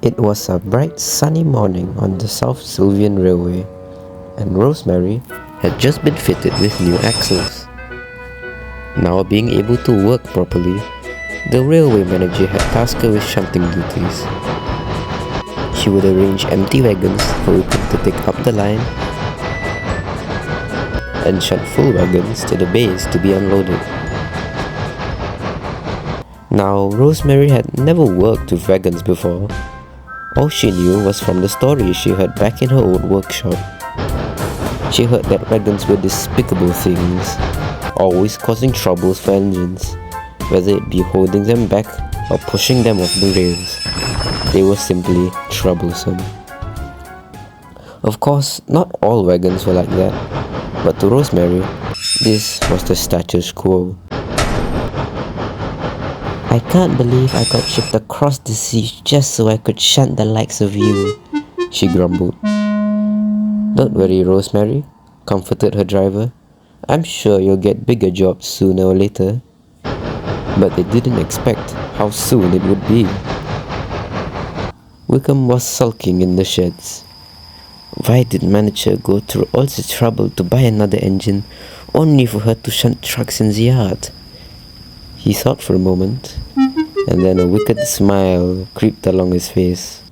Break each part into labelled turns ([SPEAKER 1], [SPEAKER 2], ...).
[SPEAKER 1] It was a bright sunny morning on the South Sylvian Railway, and Rosemary had just been fitted with new axles. Now being able to work properly, the railway manager had tasked her with shunting duties. She would arrange empty wagons for Wickham to take up the line and shunt full wagons to the bays to be unloaded. Now, Rosemary had never worked with wagons before. All she knew was from the stories she heard back in her old workshop. She heard that wagons were despicable things, always causing troubles for engines, whether it be holding them back or pushing them off the rails. They were simply troublesome. Of course, not all wagons were like that, but to Rosemary, this was the status quo. "I can't believe I got shipped across the sea just so I could shunt the likes of you," she grumbled. "Don't worry, Rosemary," comforted her driver. "I'm sure you'll get bigger jobs sooner or later." But they didn't expect how soon it would be. Wickham was sulking in the sheds. Why did manager go through all the trouble to buy another engine only for her to shunt trucks in the yard? He thought for a moment, and then a wicked smile creeped along his face.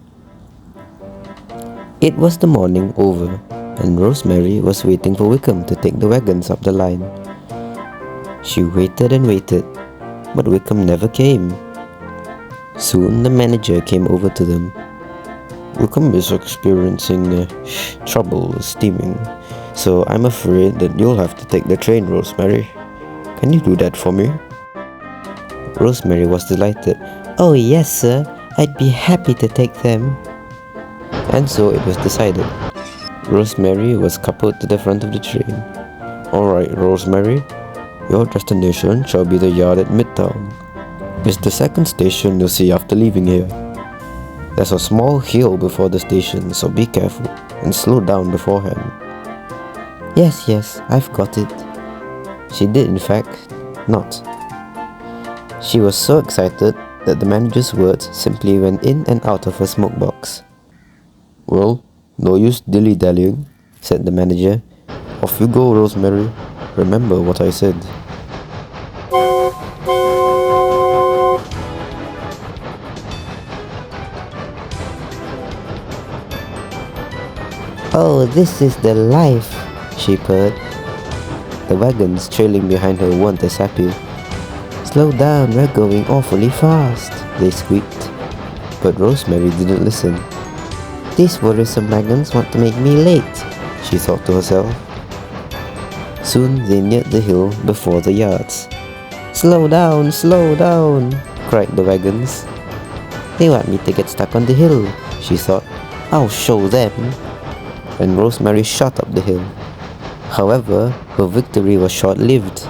[SPEAKER 1] It was the morning over, and Rosemary was waiting for Wickham to take the wagons up the line. She waited and waited, but Wickham never came. Soon the manager came over to them. "Wickham is experiencing trouble steaming, so I'm afraid that you'll have to take the train, Rosemary. Can you do that for me?" Rosemary was delighted. "Oh yes, sir. I'd be happy to take them." And so it was decided. Rosemary was coupled to the front of the train. "Alright, Rosemary. Your destination shall be the yard at Midtown. It's the second station you'll see after leaving here. There's a small hill before the station, so be careful and slow down beforehand." Yes, I've got it." She did in fact not. She was so excited that the manager's words simply went in and out of her smoke box. "Well, no use dilly-dallying," said the manager. "Off you go, Rosemary. Remember what I said." "Oh, this is the life," she purred. The wagons trailing behind her weren't as happy. "Slow down, we're going awfully fast," they squeaked. But Rosemary didn't listen. "These worrisome wagons want to make me late," she thought to herself. Soon they neared the hill before the yards. Slow down," cried the wagons. "They want me to get stuck on the hill," she thought. "I'll show them." And Rosemary shot up the hill. However, her victory was short-lived.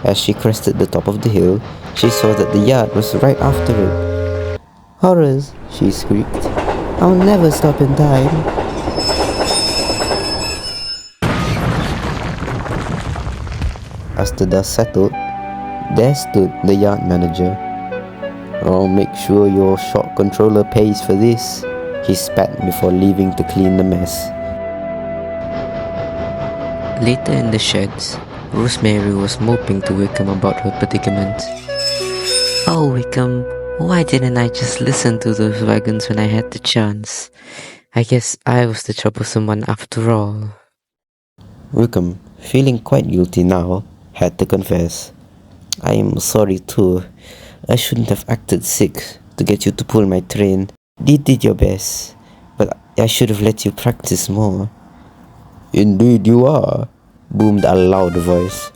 [SPEAKER 1] As she crested the top of the hill, she saw that the yard was right after it. "Horrors," she squeaked. "I'll never stop in time." As the dust settled, there stood the yard manager. "I'll make sure your shop controller pays for this," he spat before leaving to clean the mess. Later in the sheds, Rosemary was moping to Wickham about her predicament. "Oh, Wickham, why didn't I just listen to those wagons when I had the chance? I guess I was the troublesome one after all." Wickham, feeling quite guilty now, had to confess. "I am sorry too. I shouldn't have acted sick to get you to pull my train. You did your best, but I should have let you practice more." "Indeed you are," boomed a loud voice.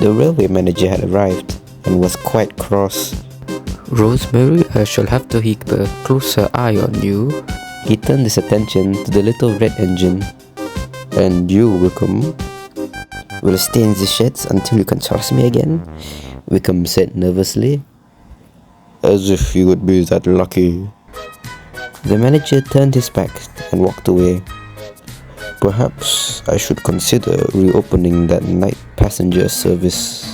[SPEAKER 1] The railway manager had arrived and was quite cross. "Rosemary, I shall have to keep a closer eye on you," He turned his attention to the little red engine. "And you, Wickham, will stay in the sheds until you can trust me again?" Wickham said nervously. "As if you would be that lucky." The manager turned his back and walked away. "Perhaps I should consider reopening that night passenger service."